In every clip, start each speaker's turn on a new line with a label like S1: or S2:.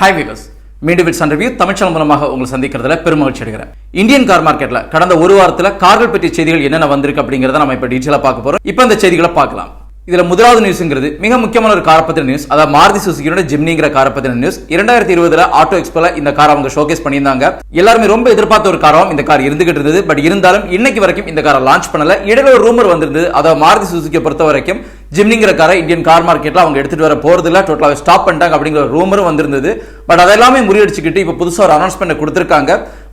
S1: Hi viewers, மீண்டும் விட்ஸ் and review Tamil channel மூலமாக உங்களை சந்திக்கிறதுல பெருமகிழ்ச்சி அடைகிறேன். இந்தியன் கார் மார்க்கெட்ல கடந்த ஒரு வாரத்துல கார்கள் பற்றிய செய்திகள் என்னென்ன வந்திருக்கு அப்படிங்கறத நம்ம இப்ப டீடைலா பார்க்க போறோம். இப்போ அந்த செய்திகளை பார்க்கலாம். இதுல முதலாவது நியூஸ்ங்கிறது மிக முக்கியமான ஒரு காரை பத்தின நியூஸ். அதாவது மாருதி சுசுகியோட ஜிம்னிங்கிற காரை பத்தின நியூஸ். 2020 ஆட்டோ எக்ஸ்போல இந்த காரை அவங்க ஷோகேஸ் பண்ணியிருந்தாங்க. எல்லாருமே ரொம்ப எதிர்பார்த்த ஒரு காராவும் இந்த கார் இருந்துகிட்டு இருந்தது. பட் இருந்தாலும் இன்னைக்கு வரைக்கும் இந்த காரை லான்ச் பண்ணல. இடையில ஒரு ரூமர் வந்திருந்தது. அதாவது மாருதி சுசுகியை பொறுத்த வரைக்கும் ஜிம்னிங்கிற காரை இந்தியன் கார் மார்க்கெட்ல அவங்க எடுத்துட்டு வர போறது இல்ல, டோட்டலாவே ஸ்டாப் பண்ணிட்டாங்க அப்படிங்கிற ரூமரும் வந்திருந்தது. பட் அதெல்லாமே முறியடிச்சுக்கிட்டு இப்ப புதுசா ஒரு அனௌன்ஸ்மெண்ட் கொடுத்திருக்காங்க.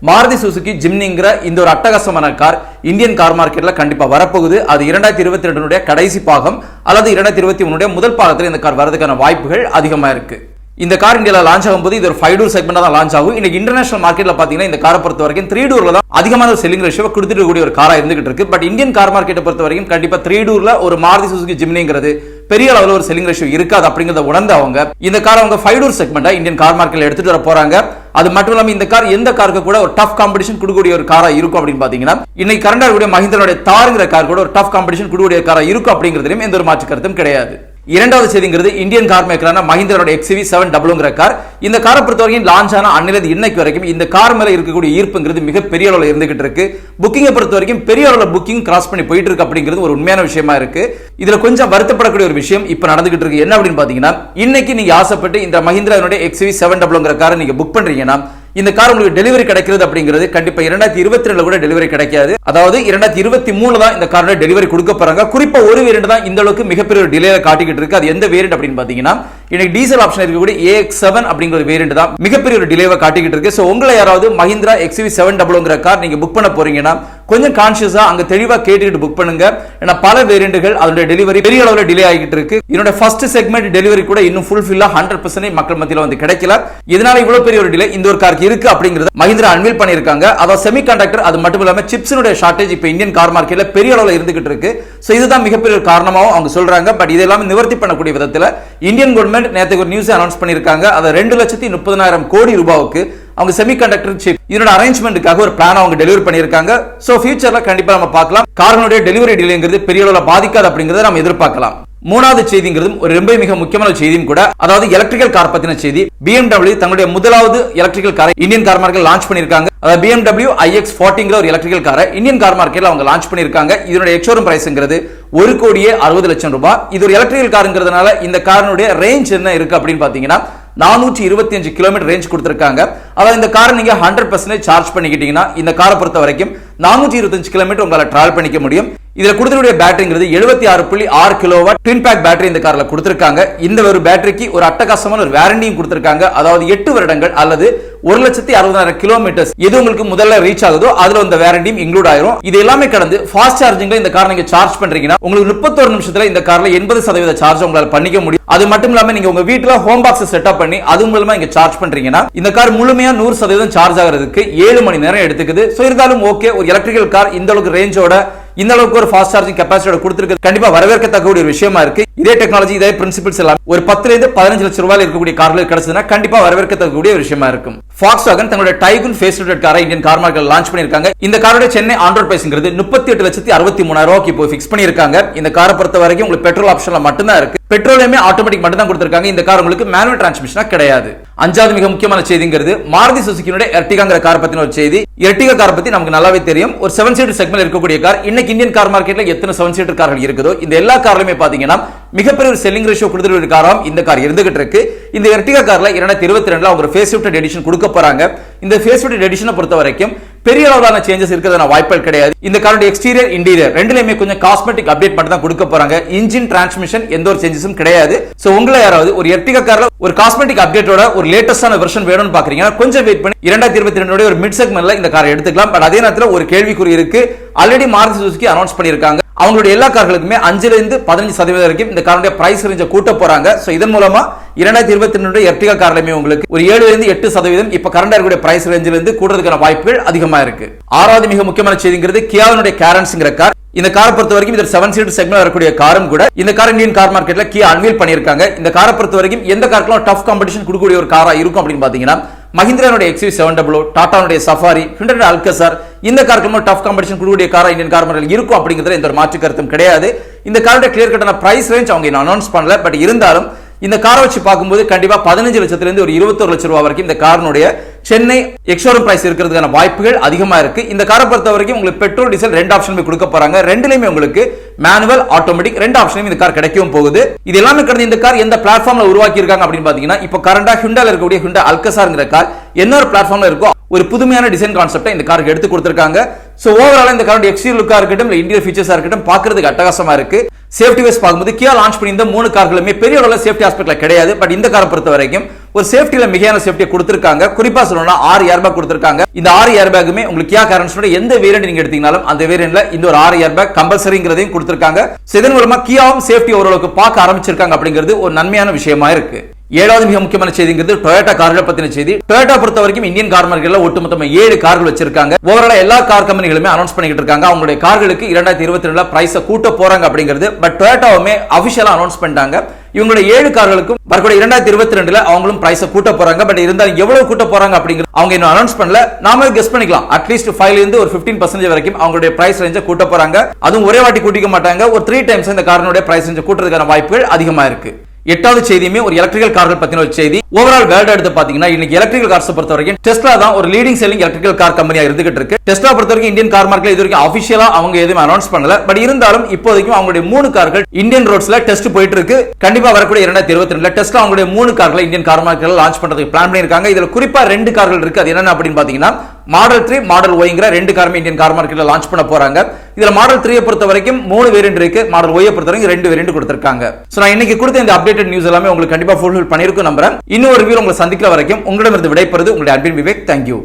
S1: மாருதி சுசுகி ஜிம்னிங்கிற இந்த ஒரு அட்டகாசமான கார் இந்தியன் கார் மார்க்கெட்ல கண்டிப்பா வரப்போகுது. அது 2022 கடைசி பாகம் அல்லது 2023 முதல் பாகத்தில் இந்த கார் வரதுக்கான வாய்ப்புகள் அதிகமா இருக்கு. இந்த கார் இந்தியால லான்ச் ஆகும்போது இது ஒரு 5 டோர் செக்மெண்டா தான் லான்ச் ஆகும். இன்னைக்கு இன்டர்நேஷனல் மார்க்கெட்ல பாத்தீங்கன்னா இந்த காரை பொறுத்த வரைக்கும் 3 டோர்ல தான் அதிகமான செல்லிங் ரேஷியோ கொடுத்துட்டு கூடிய ஒரு காரா இருந்துகிட்டு இருக்கு. பட் இந்தியன் கார் மார்க்கெட்டை பொறுத்த வரைக்கும் கண்டிப்பா 3 டோர்ல ஒரு மாருதி சுசுகி ஜிம்னிங்கிறது பெரிய அளவில் ஒரு செல்லிங் ரேஷியோ இருக்காது அப்படிங்கறத உணர்ந்து அவங்க இந்த காரை அவங்க 5 டோர் செக்மெண்டா இந்தியன் கார் மார்க்கெட்ல எடுத்துட்டு வர போறாங்க. அது மட்டும் இல்லாம இந்த கார் எந்த காருக்கு கூட ஒரு டஃப் காம்படிஷன் கொடுக்கக்கூடிய ஒரு காரா இருக்கும் அப்படின்னு பாத்தீங்கன்னா இன்னைக்கு கரண்டா கூடிய மஹிந்திராவுடைய தாருங்கிற கார் கூட ஒரு டஃப் காம்படிஷன் கொடுக்கக்கூடிய காரா இருக்கும் அப்படிங்கிறதுலயும் எந்த ஒரு மாற்று கருத்தும் கிடையாது. இரண்டாவது செய்திங்கிறது இந்தியன் கார் மேக்கரான மஹிந்திராவோட XUV 700ங்கிற கார். இந்த காரை பொறுத்தவரைக்கும் லான்ச் ஆன அன்னிலிருந்து இன்னைக்கு வரைக்கும் இந்த கார் மேல இருக்கக்கூடிய ஈர்ப்புங்கிறது மிகப்பெரிய அளவில் இருந்துகிட்டு இருக்கு. புக்கிங்கை பொறுத்த வரைக்கும் பெரிய அளவில் புக்கிங் கிராஸ் பண்ணி போயிட்டு இருக்கு அப்படிங்கிறது ஒரு உண்மையான விஷயமா இருக்கு. இதுல கொஞ்சம் வருத்தப்படக்கூடிய ஒரு விஷயம் இப்ப நடந்துகிட்டு இருக்கு. என்ன அப்படின்னு பாத்தீங்கன்னா இன்னைக்கு நீங்க ஆசைப்பட்டு இந்த மஹிந்திராவோட XUV 700ங்கிற காரை நீங்க புக் பண்றீங்கன்னா இந்த கார் உங்களுக்கு டெலிவரி கிடைக்கிறது அப்படிங்கிறது கண்டிப்பா 2022 கூட டெலிவரி கிடைக்காது. அதாவது 2023 தான் இந்த காரோட டெலிவரி கொடுக்க போறாங்க. குறிப்பா ஒரு வேரியன்ட் தான் இந்த அளவுக்கு மிகப்பெரிய ஒரு டிலே காட்டிக்கிட்டு இருக்கு. அது எந்த வேரியன்ட் அப்படின்னு பாத்தீங்கன்னா இன்னைக்கு டீசல் ஆப்ஷன் இருக்கக்கூடிய AX7 அப்படிங்கிற ஒரு வேரியன்ட் தான் மிகப்பெரிய ஒரு டிலேவை காட்டிக்கிட்டு இருக்கு. சோ உங்களை யாராவது மஹிந்திரா XUV 700ங்கிற கார் நீங்க புக் பண்ண போறீங்கன்னா கொஞ்சம் கான்ஷியஸா அங்க தெளிவா கேட்டுக்கிட்டு புக் பண்ணுங்க. ஏன்னா பல வேரியன்ட்கள் அதோட டெலிவரி பெரிய அளவுல டிலே ஆகிட்டு இருக்கு. இதோட ஃபர்ஸ்ட் செக்மெண்ட் டெலிவரி கூட இன்னும் ஃபுல்ஃபில்லா 100% மக்கள் மத்தியில வந்து கிடைக்கல. இதனால இவ்வளவு பெரிய ஒரு டிலே இந்த ஒரு காருக்கு இருக்கு அப்படிங்கறத மஹிந்திரா அன்வீல் பண்ணிருக்காங்க. அதாவது செமிகண்டக்டர் அது மட்டும் இல்லாம சிப்ஸ்னுடைய ஷார்டேஜ் இப்ப இந்தியன் கார் மார்க்கெட்ல பெரிய அளவுல இருந்துகிட்டு இருக்கு. சோ இதுதான் மிகப்பெரிய ஒரு காரணமாவும் அவங்க சொல்றாங்க. பட் இதெல்லாம் நிவர்த்தி பண்ணக்கூடிய விதத்துல இந்தியன் கவர்மெண்ட் நேத்து ஒரு நியூஸ் அனௌன்ஸ் பண்ணிருக்காங்க. அது 2,30,000 கோடி ரூபாய்க்கு அவங்க செமிகண்டக்டர் சிப் இதோட அரேஞ்ச்மென்ட்காக ஒரு பிளான் அவங்க டெலிவரி பண்ணிருக்காங்க. சோ ஃபியூச்சர்ல கண்டிப்பா நம்ம பார்க்கலாம் கார்களுடைய டெலிவரி டிலேங்கிறது பெரிய அளவுல பாதிக்காது அப்படிங்கறத நம்ம எதிர்பார்க்கலாம். மூணாவது செய்திங்கிறது ஒரு ரொம்ப மிக முக்கியமான செய்தியும் கூட. அதாவது எலக்ட்ரிக்கல் கார் பத்தின செய்தி. BMW தங்களுடைய முதலாவது எலக்ட்ரிக்கல் காரை இந்தியன் கார் மார்க்கெட்ல லான்ச் பண்ணிருக்காங்க. அதாவது BMW iX40ங்கிற ஒரு எலக்ட்ரிக்கல் காரை இந்தியன் கார் மார்க்கெட்ல அவங்க லான்ச் பண்ணிருக்காங்க. இதோட எக்ஸ்ஷோரூம் பிரைஸ்ங்கிறது 1,60,00,000 ரூபாய். இது ஒரு எலக்ட்ரிக்கல் காருங்கிறதுனால இந்த காரினுடைய ரேஞ்ச் என்ன இருக்கு அப்படின்னு பாத்தீங்கன்னா 425 கிலோமீட்டர் ரேஞ்ச் கொடுத்திருக்காங்க. அதாவது இந்த காரை நீங்க 100% சார்ஜ் பண்ணிக்கிட்டீங்கன்னா இந்த காரை பொறுத்த வரைக்கும் 425 கிலோமீட்டர் உங்களால டிராவல் பண்ணிக்க முடியும். இதுல கொடுத்திருக்கிற பேட்டரிங்கிறது 76.6 கிலோவாட் ட்வின் பேக் பேட்டரி இந்த கார்ல கொடுத்திருக்காங்க. இந்த ஒரு பேட்டரிக்கு ஒரு அட்டகாசமான ஒரு வாரண்டியும் கொடுத்திருக்காங்க. அதாவது 8 வருடங்கள் அல்லது 1,60,000 கிலோமீட்டர்ஸ் எது உங்களுக்கு முதல்ல ரீச் ஆகுதோ அதுல இந்த வாரண்டியும் இன்க்ளூட் ஆயிரும். இது எல்லாமே கடந்து ஃபாஸ்ட் சார்ஜிங்ல இந்த காரை நீங்க சார்ஜ் பண்றீங்கன்னா உங்களுக்கு 31 நிமிஷத்துல இந்த கார்ல 80% சார்ஜ் உங்களால பண்ணிக்க முடியும். அது மட்டும் இல்லாம நீங்க உங்க வீட்டுல ஹோம் பாக்ஸ் செட்டப் பண்ணி அது மூலமா இங்க சார்ஜ் பண்றீங்கன்னா இந்த கார் முழுமையா 100% சார்ஜ் ஆகிறதுக்கு 7 மணி நேரம் எடுத்துக்குது. சோ இருந்தாலும் ஓகே, ஒரு எலக்ட்ரிக்கல் கார் இந்த அளவுக்கு ரேஞ்சோட இந்த அளவுக்கு ஒரு ஃபாஸ்ட் சார்ஜிங் கெபாசிட்டியோட கொடுத்திருக்கு கண்டிப்பா வரவேற்கத்தக்க ஒரு விஷயமா இருக்கு. இதே டெக்னாலஜி இதே பிரின்சிபிள்ஸ் எல்லாம் ஒரு 10 ல இருந்து 15 லட்சம் ரூபாயில இருக்கக்கூடிய கார்கள் கிடைச்சதுன்னா கண்டிப்பா வரவேற்கத்தக்க ஒரு விஷயமா இருக்கும். Volkswagen தங்களுடைய Taigun ஃபேஸ்லிஃப்டட் காரை இந்தியன் கார் மார்க்கெட்ல லான்ச் பண்ணிருக்காங்க. இந்த காரோட சென்னை ஆன் ரோட் பிரைஸ்ங்கிறது 38,63,000 ரூபாய்க்கு இப்போ ஃபிக்ஸ் பண்ணிருக்காங்க. இந்த காரை பொறுத்த வரைக்கும் உங்களுக்கு பெட்ரோல் ஆப்ஷன்ல மட்டும் தான் இருக்கு. பெட்ரோலுமே ஆட்டோமேட்டிக் மட்டும் தான் கொடுத்திருக்காங்க. இந்த கார் உங்களுக்கு மேனுவல் டிரான்ஸ்மிஷனா கிடையாது. அஞ்சாவது மிக முக்கியமான செய்திங்கிறது மாருதி சுசுகியோட Ertigaங்கிற கார் பத்தின ஒரு செய்தி. Ertiga கார் பத்தி நமக்கு நல்லாவே தெரியும். ஒரு 7 சீட்டர் செக்மென்ட்ல இருக்கக்கூடிய கார். இன்னைக்கு இந்தியன் கார் மார்க்கெட்ல எத்தனை 7 சீட்டர் கார்கள் இருக்குதோ இந்த எல்லா கார்லயுமே பாத்தீங்கன்னா மிகப்பெரிய ஒரு செல்லிங் ரேஷியோ கொடுத்துட்டு காரம் இந்த கார் இருந்துகிட்டு இருக்கு. இந்த Ertiga கார்ல 2022ல அவங்க ஃபேஸ்லிஃப்டட் எடிஷன் கொடுக்க போறாங்க. இந்த ஃபேஸ்லிஃப்டட் எடிஷனை பொறுத்த வரைக்கும் பெரிய அளவான சேஞ்சஸ் இருக்கிறதுனா வாய்ப்புகள் கிடையாது. இந்த காரோட எக்ஸ்டீரியர் இன்டீரியர் ரெண்டுலயுமே கொஞ்சம் காஸ்மெட்டிக் அப்டேட் மட்டும் தான் கொடுக்க போறாங்க. இன்ஜின் டிரான்ஸ்மிஷன் எந்த ஒரு சேஞ்சஸும் கிடையாது. சோ உங்களை யாராவது ஒரு Ertiga கார்ல ஒரு காஸ்மெட்டிக் அப்டேட்டோட ஒரு லேட்டஸ்டான வெர்ஷன் வேணும்னு பாக்குறீங்கன்னா கொஞ்சம் வெயிட் பண்ணி 2022 ஒரு மிட் செக்மென்ட்ல இந்த காரை எடுத்துக்கலாம். பட் அதே நேரத்துல ஒரு கேள்விக்குறி இருக்கு. ஆல்ரெடி மாருதி சுசுகி அனௌன்ஸ் பண்ணிருக்காங்க அவங்களுடைய எல்லா கார்களுக்குமே 5 ல இருந்து 15% வரைக்கும் இந்த காரோட பிரைஸ் ரேஞ்ச கூட்ட போறாங்க. சோ இதன் மூலமா 2022 Ertiga கார்லயுமே உங்களுக்கு ஒரு 7 ல இருந்து 8% இப்ப கரண்டா இருக்கக்கூடிய பிரைஸ் ரேஞ்சில இருந்து கூடுறதுக்கான வாய்ப்புகள் அதிகமா இருக்கு. ஆறாவது மிக முக்கியமான செய்திங்கிறது கியாவுடைய கேரன்ஸ்ங்கிற கார். இந்த காரை பொறுத்த வரைக்கும் இது 7 சீட்டர் செக்மென்ட்ல வரக்கூடிய காரும் கூட. இந்த கார் இந்தியன் கார் மார்க்கெட்ல கியா அன்வீல் பண்ணிருக்காங்க. இந்த காரை பொறுத்த வரைக்கும் எந்த காருக்கும் டஃப் காம்படிஷன் கொடுக்கக்கூடிய ஒரு காரா இருக்கும் அப்படின்னு பாத்தீங்கன்னா மஹிந்திராவுடைய XUV 700, டாடாவுடைய சஃபாரி, Hyundai அல்கசார் இந்த காருக்கு டஃப் காம்படிஷன் கொடுக்கக்கூடிய காரா இந்தியன் கார் மார்க்கெட்ல இருக்கும் அப்படிங்கிறதுல எந்த ஒரு மாற்று கருத்தும் கிடையாது. இந்த காரோட கிளியர் கட்டான பிரைஸ் ரேஞ்ச் அவங்க அனௌன்ஸ் பண்ணல. பட் இருந்தாலும் இந்த காரை வச்சு பார்க்கும்போது கண்டிப்பா 15 லட்சத்துல இருந்து ஒரு 21 லட்சம் ரூபாய் வரைக்கும் இந்த காரினுடைய சென்னை எக்ஸ்ஷோரூம் பிரைஸ் இருக்கிறதுக்கான வாய்ப்புகள் அதிகமா இருக்கு. இந்த காரை பொறுத்த வரைக்கும் உங்களுக்கு பெட்ரோல் டீசல் ரெண்டு ஆப்ஷனுமே கொடுக்க போறாங்க. ரெண்டுலயுமே உங்களுக்கு மேனுவல் ஆட்டோமேட்டிக் ரெண்டு ஆப்ஷனும் இந்த கார் கிடைக்கவும் போகுது. இது எல்லாமே கடந்து இந்த கார் எந்த பிளாட்ஃபார்ம்ல உருவாக்கி இருக்காங்க அப்படின்னு பாத்தீங்கன்னா, இப்போ கரண்டா ஹுண்டால இருக்கக்கூடிய ஹுண்டா அல்கசார்ங்கிற கார் என்ன ஒரு பிளாட்ஃபார்ம்ல இருக்கோ ஒரு புதுமையான டிசைன் கான்செப்டை இந்த காருக்கு எடுத்து கொடுத்திருக்காங்க. சோ ஓவரால் இந்த காரோட எக்ஸ்டீரியர் லுக்கா இருக்கட்டும் இல்ல இன்டீரியர் ஃபீச்சர்ஸா இருக்கட்டும் பார்க்கிறதுக்கு அட்டகாசமா இருக்கு. சேஃப்டி வைஸ் பார்க்கும்போது கியா லான்ச் பண்ணி இந்த மூணு கார்களுமே பெரிய அளவுல சேஃப்டி ஆஸ்பெக்ட்ல கிடையாது. பட் இந்த காரை பொறுத்த வரைக்கும் ஒரு சேஃப்டில மிகையான சேஃப்டியை கொடுத்திருக்காங்க. குறிப்பா சொல்லணும்னா 6 ஏர்பேக் கொடுத்திருக்காங்க. இந்த 6 ஏர்பேக்குமே உங்களுக்கு கியா காரன்ஸோட எந்த வேரியன்ட் நீங்க எடுத்தீங்கனாலும் அந்த வேரியன்ட்ல இந்த ஒரு 6 ஏர்பேக் கம்பல்சரிங்கிறதையும் கொடுத்திருக்காங்க. இதன் மூலமா கியாவும் சேஃப்டி ஓரளவுக்கு பார்க்க ஆரம்பிச்சிருக்காங்க அப்படிங்கிறது ஒரு நன்மையான விஷயமா இருக்கு. ஏழாவது மிக முக்கியமான செய்திங்கிறது டொயோட்டா கார்கள் பத்தின செய்தி. டொயோட்டா பொறுத்த வரைக்கும் இந்தியன் கார் மார்க்கெட்ல ஒட்டுமொத்தமா 7 கார்கள் வச்சிருக்காங்க. ஓவராலா எல்லா கார் கம்பெனிகளுமே அனௌன்ஸ் பண்ணிட்டு இருக்காங்க அவங்களுடைய கார்களுக்கு 2022 பிரைஸ கூட்ட போறாங்க அப்படிங்கிறது. பட் டொயோட்டாவுமே அபிஷியலா அனௌன்ஸ் பண்ணிட்டாங்க இவங்களுடைய 7 கார்களுக்கும் வரக்கூடிய 2022 அவங்களும் பிரைஸ கூட்ட போறாங்க. பட் இருந்தாலும் எவ்வளவு கூட்ட போறாங்க அப்படிங்கிறது அவங்க இன்னும் அனௌன்ஸ் பண்ணல. நாம கெஸ் பண்ணிக்கலாம். அட்லீஸ்ட் 5 ல இருந்து ஒரு 15% வரைக்கும் அவங்களுடைய பிரைஸ் ரேஞ்ச கூட்ட போறாங்க. அதுவும் ஒரே வாட்டி கூட்டிக்க மாட்டாங்க. ஒரு 3 டைம்ஸ் இந்த காரினுடைய பிரைஸ் ரேஞ்ச கூட்டுறதுக்கான வாய்ப்புகள் அதிகமா இருக்கு. எட்டாவது செய்தியுமே ஒரு எலக்ட்ரிக்கல் கார்கள் பத்தின ஒரு செய்தி. ஓவரால் வேர்ல்ட் எடுத்து பாத்தீங்கன்னா இன்னைக்கு எலக்ட்ரிக்கல் கார்ஸ் பொறுத்த வரைக்கும் டெஸ்லா தான் ஒரு லீடிங் செல்லிங் எலக்ட்ரிக்கல் கார் கம்பெனியா இருந்துகிட்டு இருக்கு. டெஸ்லா பொறுத்த வரைக்கும் இந்தியன் கார் மார்க்கெட்ல இது வரைக்கும் ஆபீஷியலா அவங்க எதுவும் அனௌன்ஸ் பண்ணல. பட் இருந்தாலும் இப்போதைக்கும் அவங்களுடைய 3 கார்கள் இந்தியன் ரோட்ஸ்ல டெஸ்ட் போயிட்டு இருக்கு. கண்டிப்பா வரக்கூடிய 2022 டெஸ்லா அவங்களுடைய 3 கார்களை இந்தியன் கார் மார்க்கெட்ல லான்ச் பண்றதுக்கு பிளான் பண்ணிருக்காங்க. இதுல குறிப்பா 2 கார்கள் இருக்கு. அது என்னன்னு அப்படின்னு பாத்தீங்கன்னா மாடல் 3 மாடல் ஒய்ங்கிற 2 காருமே இந்தியன் கார் மார்க்கெட்ல லான்ச் பண்ண போறாங்க. இதுல மாடல் 3 பொறுத்த வரைக்கும் 3 வேரியன்ட் இருக்கு. மாடல் ஒய் பொறுத்த வரைக்கும் 2 வேரியன்ட் கொடுத்திருக்காங்க. சோ நான் இன்னைக்கு கொடுத்த இந்த அப்டேட்டட் நியூஸ் எல்லாமே உங்களுக்கு கண்டிப்பா ஃபுல்ஃபில் பண்ணிருக்கும் நம்புறேன். இன்னொரு ரிவ்யூல உங்களை சந்திக்கிற வரைக்கும் உங்களிடமிருந்து விடைபெறுவது உங்களுடைய அன்பின் விவேக். தேங்க்யூ.